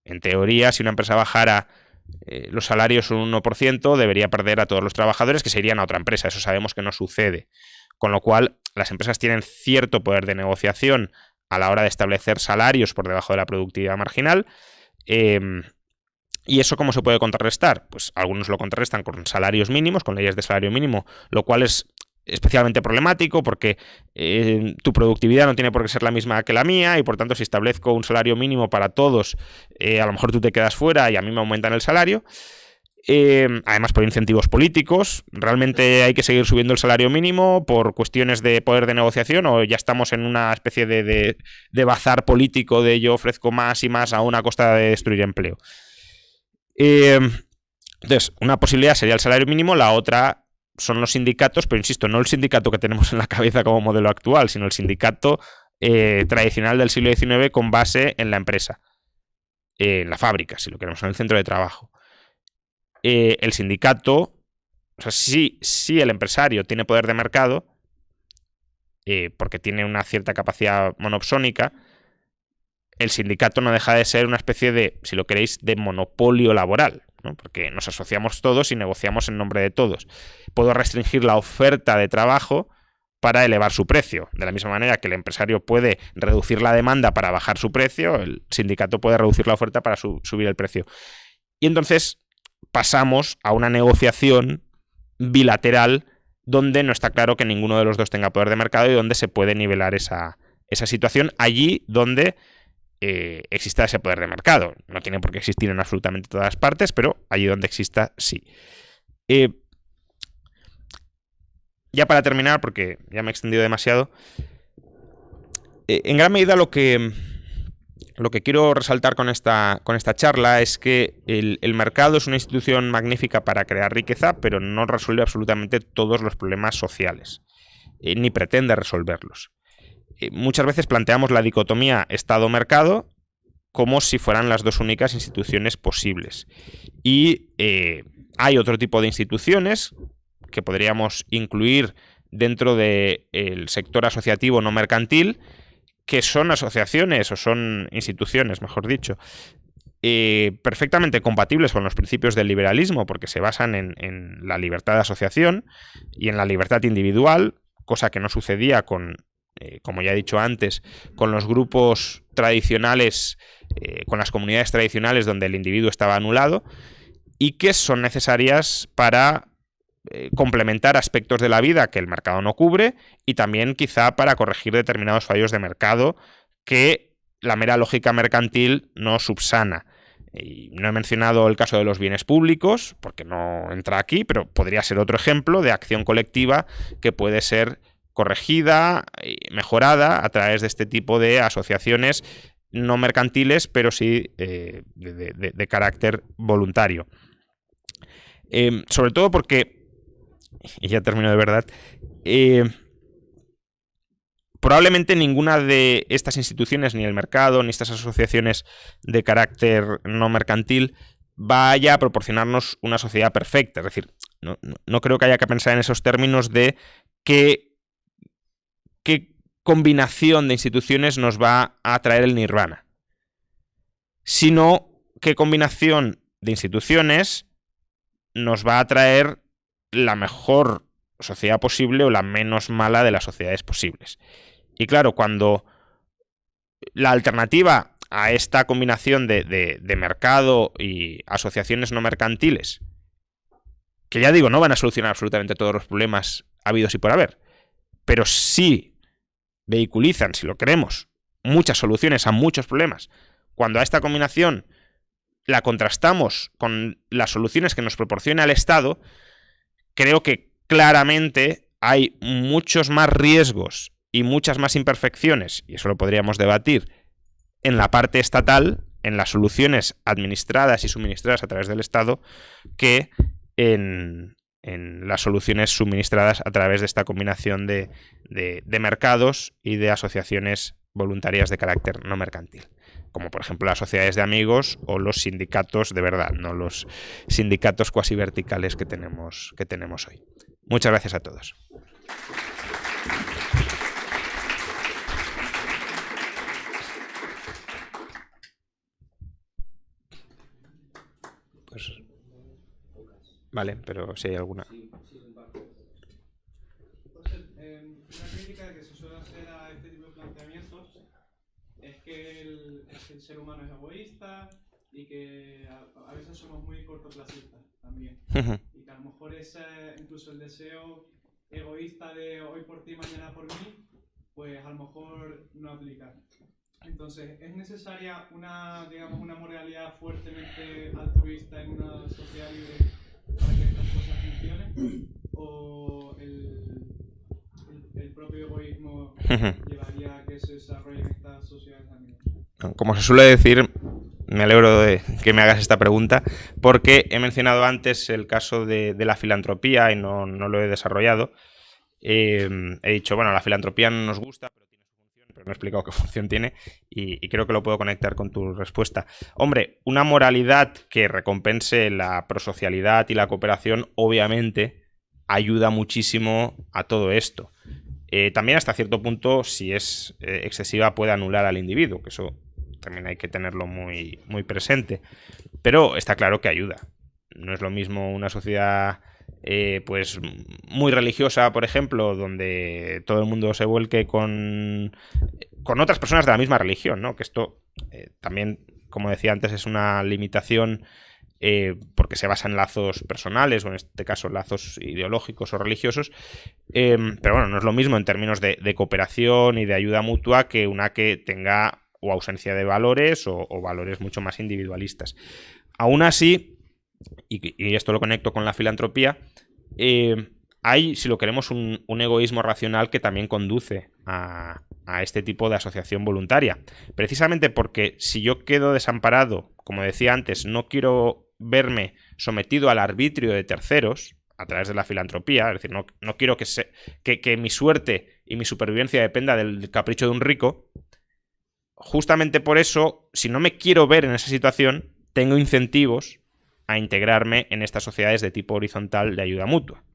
S1: En teoría, si una empresa bajara los salarios un 1%, debería perder a todos los trabajadores que se irían a otra empresa. Eso sabemos que no sucede. Con lo cual, las empresas tienen cierto poder de negociación a la hora de establecer salarios por debajo de la productividad marginal. ¿Y eso cómo se puede contrarrestar? Pues algunos lo contrarrestan con salarios mínimos, con leyes de salario mínimo, lo cual es especialmente problemático porque tu productividad no tiene por qué ser la misma que la mía y por tanto si establezco un salario mínimo para todos, a lo mejor tú te quedas fuera y a mí me aumentan el salario. Además por incentivos políticos, ¿realmente hay que seguir subiendo el salario mínimo por cuestiones de poder de negociación o ya estamos en una especie de bazar político de yo ofrezco más y más a una costa de destruir empleo? Entonces, una posibilidad sería el salario mínimo, la otra son los sindicatos, pero insisto, no el sindicato que tenemos en la cabeza como modelo actual, sino el sindicato tradicional del siglo XIX con base en la empresa, en la fábrica, si lo queremos, en el centro de trabajo. El sindicato, o sea, sí el empresario tiene poder de mercado, porque tiene una cierta capacidad monopsónica, el sindicato no deja de ser una especie de, si lo queréis, de monopolio laboral, ¿no? Porque nos asociamos todos y negociamos en nombre de todos. Puedo restringir la oferta de trabajo para elevar su precio. De la misma manera que el empresario puede reducir la demanda para bajar su precio, el sindicato puede reducir la oferta para subir el precio. Y entonces pasamos a una negociación bilateral donde no está claro que ninguno de los dos tenga poder de mercado y donde se puede nivelar esa situación allí donde exista ese poder de mercado. No tiene por qué existir en absolutamente todas partes, pero allí donde exista, sí. Ya para terminar, porque ya me he extendido demasiado, en gran medida lo que quiero resaltar con esta charla es que el mercado es una institución magnífica para crear riqueza, pero no resuelve absolutamente todos los problemas sociales, ni pretende resolverlos. Muchas veces planteamos la dicotomía Estado-mercado como si fueran las dos únicas instituciones posibles. Y hay otro tipo de instituciones que podríamos incluir dentro del sector asociativo no mercantil, que son asociaciones o son instituciones, mejor dicho, perfectamente compatibles con los principios del liberalismo, porque se basan en la libertad de asociación y en la libertad individual, cosa que no sucedía con, como ya he dicho antes, con los grupos tradicionales, con las comunidades tradicionales donde el individuo estaba anulado, y que son necesarias para complementar aspectos de la vida que el mercado no cubre, y también quizá para corregir determinados fallos de mercado que la mera lógica mercantil no subsana. Y no he mencionado el caso de los bienes públicos, porque no entra aquí, pero podría ser otro ejemplo de acción colectiva que puede ser corregida y mejorada a través de este tipo de asociaciones no mercantiles, pero sí de carácter voluntario. Sobre todo porque, y ya termino de verdad, probablemente ninguna de estas instituciones, ni el mercado, ni estas asociaciones de carácter no mercantil, vaya a proporcionarnos una sociedad perfecta. Es decir, no creo que haya que pensar en esos términos de qué combinación de instituciones nos va a traer el nirvana, sino qué combinación de instituciones nos va a traer la mejor sociedad posible o la menos mala de las sociedades posibles. Y claro, cuando la alternativa a esta combinación de mercado y asociaciones no mercantiles, que ya digo, no van a solucionar absolutamente todos los problemas habidos y por haber, pero sí vehiculizan, si lo queremos, muchas soluciones a muchos problemas. Cuando a esta combinación la contrastamos con las soluciones que nos proporciona el Estado, creo que claramente hay muchos más riesgos y muchas más imperfecciones, y eso lo podríamos debatir, en la parte estatal, en las soluciones administradas y suministradas a través del Estado, que en las soluciones suministradas a través de esta combinación de mercados y de asociaciones voluntarias de carácter no mercantil, como por ejemplo las sociedades de amigos o los sindicatos de verdad, no los sindicatos cuasi verticales que tenemos hoy. Muchas gracias a todos. Pues vale, pero si hay alguna.
S2: Una crítica que se suele hacer a este tipo de planteamientos es que el ser humano es egoísta y que a veces somos muy cortoplacistas también. Y que a lo mejor incluso el deseo egoísta de hoy por ti, mañana por mí, pues a lo mejor no aplica. Entonces, ¿es necesaria digamos, una moralidad fuertemente altruista en una sociedad libre para que estas cosas funcionen? ¿O el propio egoísmo llevaría a que se desarrollen estas sociedades también?
S1: Como se suele decir, me alegro de que me hagas esta pregunta, porque he mencionado antes el caso de la filantropía y no lo he desarrollado. He dicho, bueno, la filantropía no nos gusta, pero tiene su función, pero no he explicado qué función tiene, y creo que lo puedo conectar con tu respuesta. Hombre, una moralidad que recompense la prosocialidad y la cooperación, obviamente, ayuda muchísimo a todo esto. También hasta cierto punto, si es excesiva, puede anular al individuo, que eso también hay que tenerlo muy, muy presente. Pero está claro que ayuda. No es lo mismo una sociedad pues muy religiosa, por ejemplo, donde todo el mundo se vuelque con otras personas de la misma religión, ¿no? Que esto también, como decía antes, es una limitación porque se basa en lazos personales o en este caso lazos ideológicos o religiosos, pero bueno, no es lo mismo en términos de cooperación y de ayuda mutua que una que tenga o ausencia de valores o valores mucho más individualistas. Aún así, y esto lo conecto con la filantropía, hay, si lo queremos, un egoísmo racional que también conduce a este tipo de asociación voluntaria. Precisamente porque si yo quedo desamparado, como decía antes, no quiero verme sometido al arbitrio de terceros a través de la filantropía, es decir, no quiero que mi suerte y mi supervivencia dependa del capricho de un rico. Justamente por eso, si no me quiero ver en esa situación, tengo incentivos a integrarme en estas sociedades de tipo horizontal de ayuda mutua.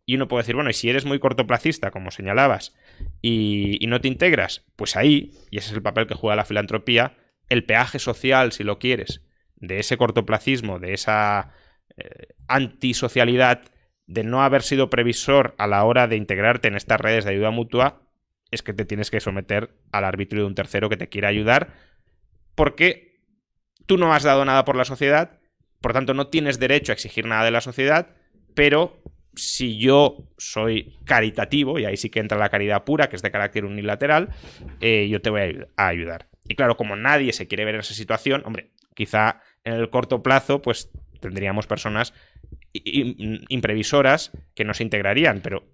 S1: Y uno puede decir, bueno, y si eres muy cortoplacista, como señalabas, y no te integras, pues ahí, y ese es el papel que juega la filantropía, el peaje social, si lo quieres, de ese cortoplacismo, de esa antisocialidad, de no haber sido previsor a la hora de integrarte en estas redes de ayuda mutua, es que te tienes que someter al arbitrio de un tercero que te quiera ayudar, porque tú no has dado nada por la sociedad, por tanto no tienes derecho a exigir nada de la sociedad, pero si yo soy caritativo, y ahí sí que entra la caridad pura, que es de carácter unilateral, yo te voy a ayudar. Y claro, como nadie se quiere ver en esa situación, hombre, quizá en el corto plazo, pues tendríamos personas imprevisoras que no se integrarían, pero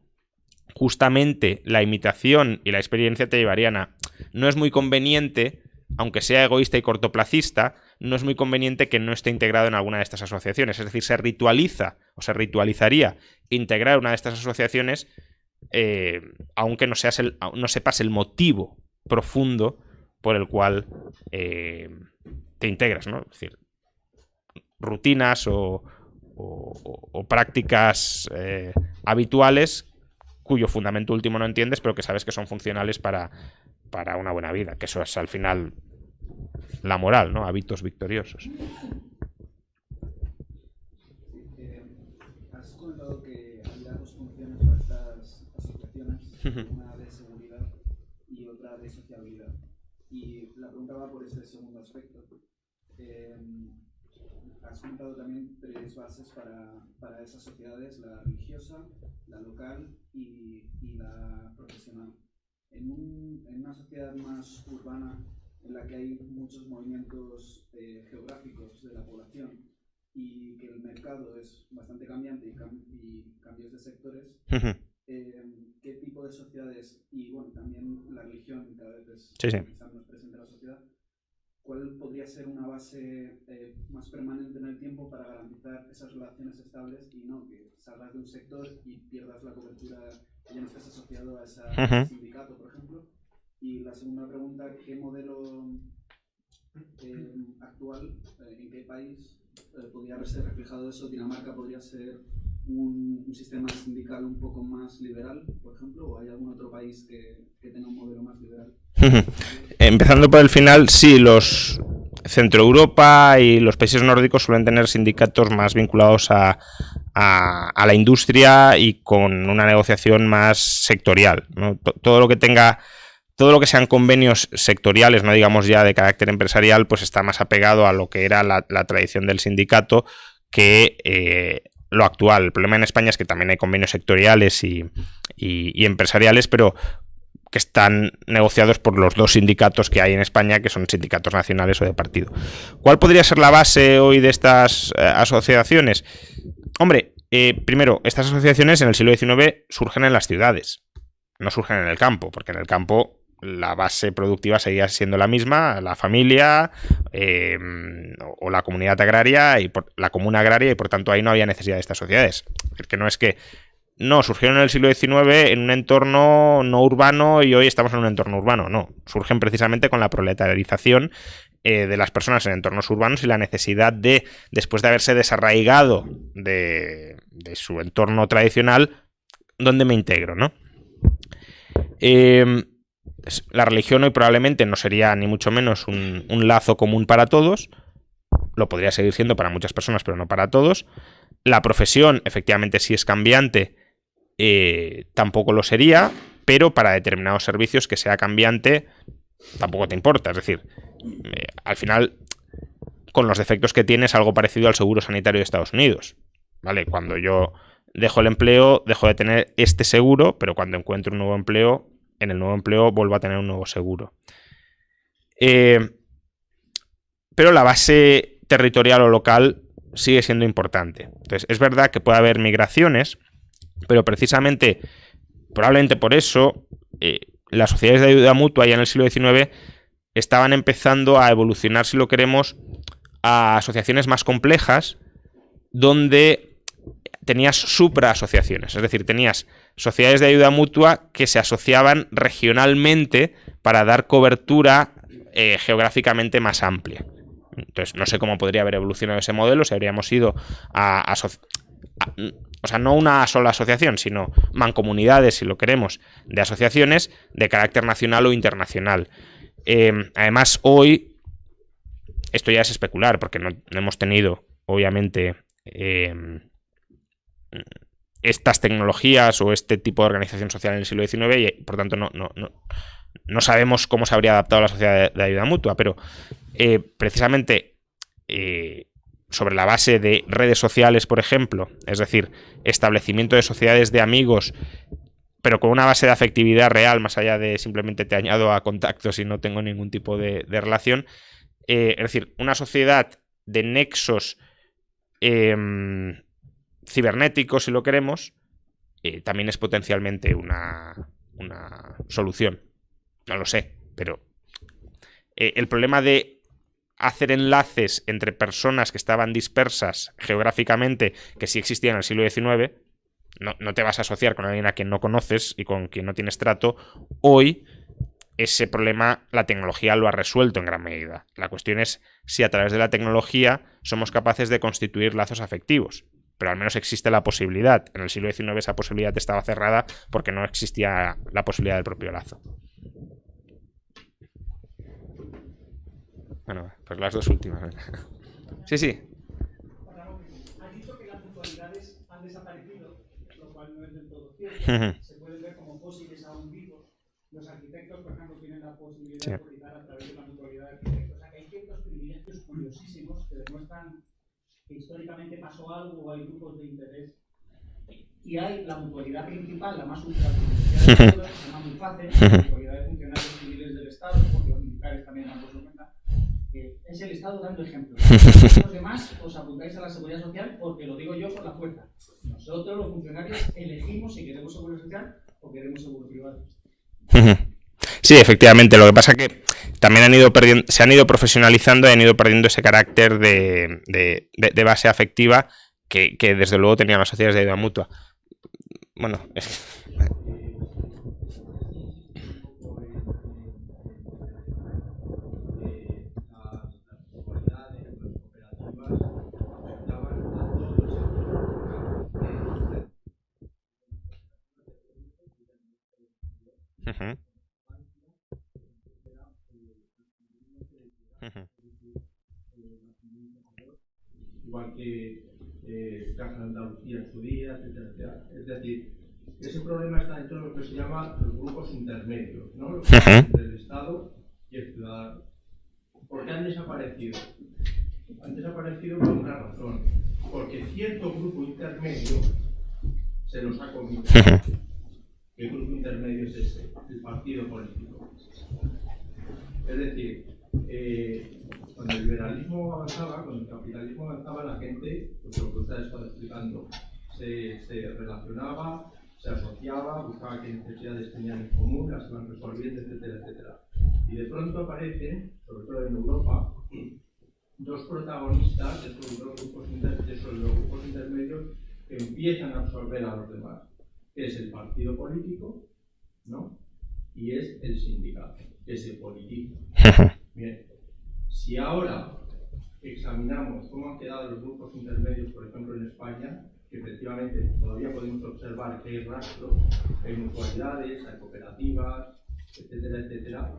S1: justamente la imitación y la experiencia te llevarían a... No es muy conveniente, aunque sea egoísta y cortoplacista, no es muy conveniente que no esté integrado en alguna de estas asociaciones. Es decir, se ritualiza o se ritualizaría integrar una de estas asociaciones, aunque no sepas el motivo profundo por el cual te integras, ¿no? Es decir, rutinas o prácticas habituales cuyo fundamento último no entiendes, pero que sabes que son funcionales para una buena vida, que eso es al final la moral, ¿no? Hábitos victoriosos.
S3: Has comentado que había dos funciones para estas asociaciones, una de seguridad y otra de sociabilidad. Y la pregunta va por este segundo aspecto. Has comentado también tres bases para esas sociedades: la religiosa, la local y la profesional. En una sociedad más urbana, en la que hay muchos movimientos geográficos de la población y que el mercado es bastante cambiante y cambios de sectores, ¿qué tipo de sociedades, y bueno, también la religión cada vez está más presente en la sociedad, cuál podría ser una base más permanente en el tiempo para garantizar esas relaciones estables y no que salgas de un sector y pierdas la cobertura y ya no estés asociado a ese sindicato, por ejemplo? Y la segunda pregunta, ¿qué modelo actual, en qué país podría ser reflejado eso? ¿Dinamarca podría ser un sistema sindical un poco más liberal, por ejemplo, o hay algún otro país que tenga un modelo más liberal?
S1: Empezando por el final, sí, los Centro Europa y los países nórdicos suelen tener sindicatos más vinculados a la industria y con una negociación más sectorial, ¿no? Todo lo que sean convenios sectoriales, no digamos ya de carácter empresarial, pues está más apegado a lo que era la tradición del sindicato que lo actual. El problema en España es que también hay convenios sectoriales y empresariales, pero que están negociados por los dos sindicatos que hay en España, que son sindicatos nacionales o de partido. ¿Cuál podría ser la base hoy de estas asociaciones? Hombre, primero, estas asociaciones en el siglo XIX surgen en las ciudades, no surgen en el campo, porque en el campo la base productiva seguía siendo la misma, la familia o la comunidad agraria, la comuna agraria, y por tanto ahí no había necesidad de estas sociedades. Es que no es que no, surgieron en el siglo XIX en un entorno no urbano y hoy estamos en un entorno urbano. No, surgen precisamente con la proletarización de las personas en entornos urbanos y la necesidad de, después de haberse desarraigado de su entorno tradicional, ¿dónde me integro, no? La religión hoy probablemente no sería ni mucho menos un lazo común para todos. Lo podría seguir siendo para muchas personas, pero no para todos. La profesión, efectivamente, sí es cambiante. Tampoco lo sería, pero para determinados servicios que sea cambiante tampoco te importa. Es decir, al final, con los defectos que tiene, es algo parecido al seguro sanitario de Estados Unidos, ¿vale? Cuando yo dejo el empleo, dejo de tener este seguro, pero cuando encuentro un nuevo empleo, en el nuevo empleo vuelvo a tener un nuevo seguro. Pero la base territorial o local sigue siendo importante. Entonces, es verdad que puede haber migraciones, pero precisamente, probablemente por eso, las sociedades de ayuda mutua ya en el siglo XIX estaban empezando a evolucionar, si lo queremos, a asociaciones más complejas, donde tenías supraasociaciones, es decir, tenías sociedades de ayuda mutua que se asociaban regionalmente para dar cobertura geográficamente más amplia. Entonces, no sé cómo podría haber evolucionado ese modelo, si habríamos ido o sea, no una sola asociación, sino mancomunidades, si lo queremos, de asociaciones de carácter nacional o internacional. Además, hoy, esto ya es especular, porque no hemos tenido, obviamente, estas tecnologías o este tipo de organización social en el siglo XIX y, por tanto, no sabemos cómo se habría adaptado la sociedad de ayuda mutua, pero precisamente sobre la base de redes sociales, por ejemplo, es decir, establecimiento de sociedades de amigos, pero con una base de afectividad real, más allá de simplemente te añado a contactos y no tengo ningún tipo de relación, es decir, una sociedad de nexos cibernéticos, si lo queremos, también es potencialmente una solución. No lo sé, pero el problema de hacer enlaces entre personas que estaban dispersas geográficamente, que sí existían en el siglo XIX, no te vas a asociar con alguien a quien no conoces y con quien no tienes trato. Hoy ese problema la tecnología lo ha resuelto en gran medida. La cuestión es si a través de la tecnología somos capaces de constituir lazos afectivos. Pero al menos existe la posibilidad. En el siglo XIX esa posibilidad estaba cerrada porque no existía la posibilidad del propio lazo. Bueno, pues las dos últimas. Sí, sí.
S4: Has dicho que las mutualidades han desaparecido, lo cual no es del todo cierto. Se pueden ver como fósiles aún vivos. Los arquitectos, por ejemplo, tienen la posibilidad de publicar a través de la mutualidad de arquitectos. O sea, que hay ciertos privilegios curiosísimos que demuestran que históricamente pasó algo o hay grupos de interés. Y hay la mutualidad principal, la más ultraprivilegiada de todas, que se llama MUFACE, la mutualidad de funcionarios civiles del Estado, porque los militares también han puesto cuenta. Es el Estado dando ejemplos. Los demás os apuntáis a la seguridad social porque lo digo yo por la fuerza. Nosotros, los funcionarios, elegimos si queremos seguridad social o queremos seguro privado.
S1: Sí, efectivamente. Lo que pasa es que también se han ido profesionalizando y han ido perdiendo ese carácter de base afectiva que desde luego tenían las sociedades de ayuda mutua. Bueno,
S5: igual que Caja de Andalucía en su día, etcétera, etcétera. Es decir, ese problema está dentro de lo que se llama los grupos intermedios, ¿no? Los grupos entre el Estado y el ciudadano. ¿Por qué han desaparecido? Han desaparecido por una razón. Porque cierto grupo intermedio se los ha comido. ¿Qué grupo intermedio es ese? El partido político. Es decir, cuando el liberalismo avanzaba, cuando el capitalismo avanzaba, la gente, pues lo que usted ha estado explicando, se relacionaba, se asociaba, buscaba qué necesidades tenían en común, las iban resolviendo, etcétera, etcétera. Y de pronto aparecen, sobre todo en Europa, dos protagonistas de esos grupos intermedios que empiezan a absorber a los demás, que es el partido político, ¿no? Y es el sindicato, que se politiza. Bien, si ahora examinamos cómo han quedado los grupos intermedios, por ejemplo en España, que efectivamente todavía podemos observar que hay rastros, hay mutualidades, hay cooperativas, etcétera, etcétera.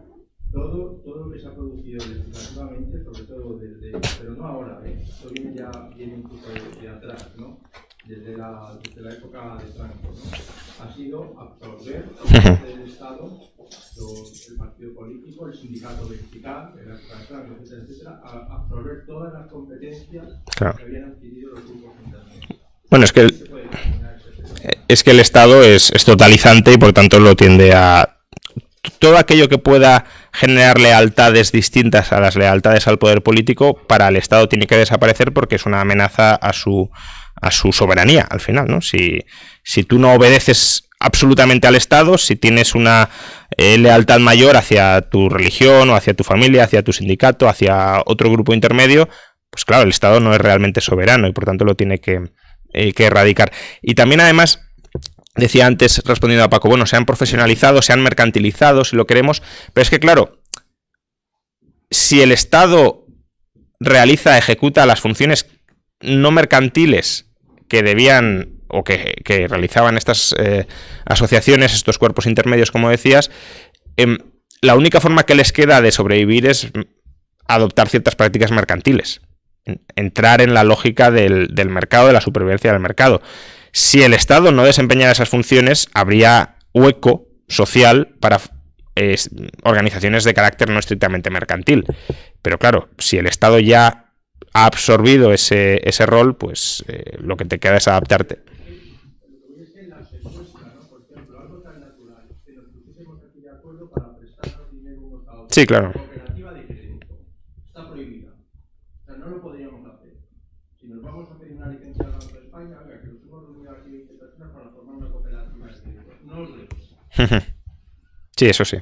S5: Todo lo que se ha producido legislativamente, sobre todo desde, pero no ahora, esto viene incluso de atrás, ¿no? Desde la época de Franco, ¿no? Ha sido absorber del Estado, el partido político, el sindicato vertical, de la época de Franco, etcétera, etcétera, absorber todas las competencias que habían adquirido los grupos intermedios.
S1: Bueno, es que el Estado es totalizante y por tanto lo tiende a... Todo aquello que pueda generar lealtades distintas a las lealtades al poder político, para el Estado tiene que desaparecer porque es una amenaza a su soberanía, al final, ¿no? Si tú no obedeces absolutamente al Estado, si tienes una lealtad mayor hacia tu religión o hacia tu familia, hacia tu sindicato, hacia otro grupo intermedio, pues claro, el Estado no es realmente soberano y por tanto lo tiene que erradicar. Y también, además, decía antes, respondiendo a Paco, bueno, se han profesionalizado, se han mercantilizado, si lo queremos, pero es que, claro, si el Estado ejecuta las funciones no mercantiles que debían o que realizaban estas asociaciones, estos cuerpos intermedios, como decías, la única forma que les queda de sobrevivir es adoptar ciertas prácticas mercantiles, entrar en la lógica del mercado, de la supervivencia del mercado. Si el Estado no desempeñara esas funciones, habría hueco social para organizaciones de carácter no estrictamente mercantil. Pero claro, si el Estado ya ha absorbido ese rol, pues lo que te queda es adaptarte.
S5: Es que la secuestra, ¿no? Por ejemplo, algo tan natural, que nos pusiésemos aquí de acuerdo para prestarnos dinero unos a otros.
S1: Sí, claro.
S5: La cooperativa de crédito está prohibida. O sea, no lo podríamos hacer. Si nos vamos a pedir una licencia al Banco de España, que nos hemos reunido aquí 20 personas para formar una cooperativa de crédito. No os dejo.
S1: Sí, eso sí.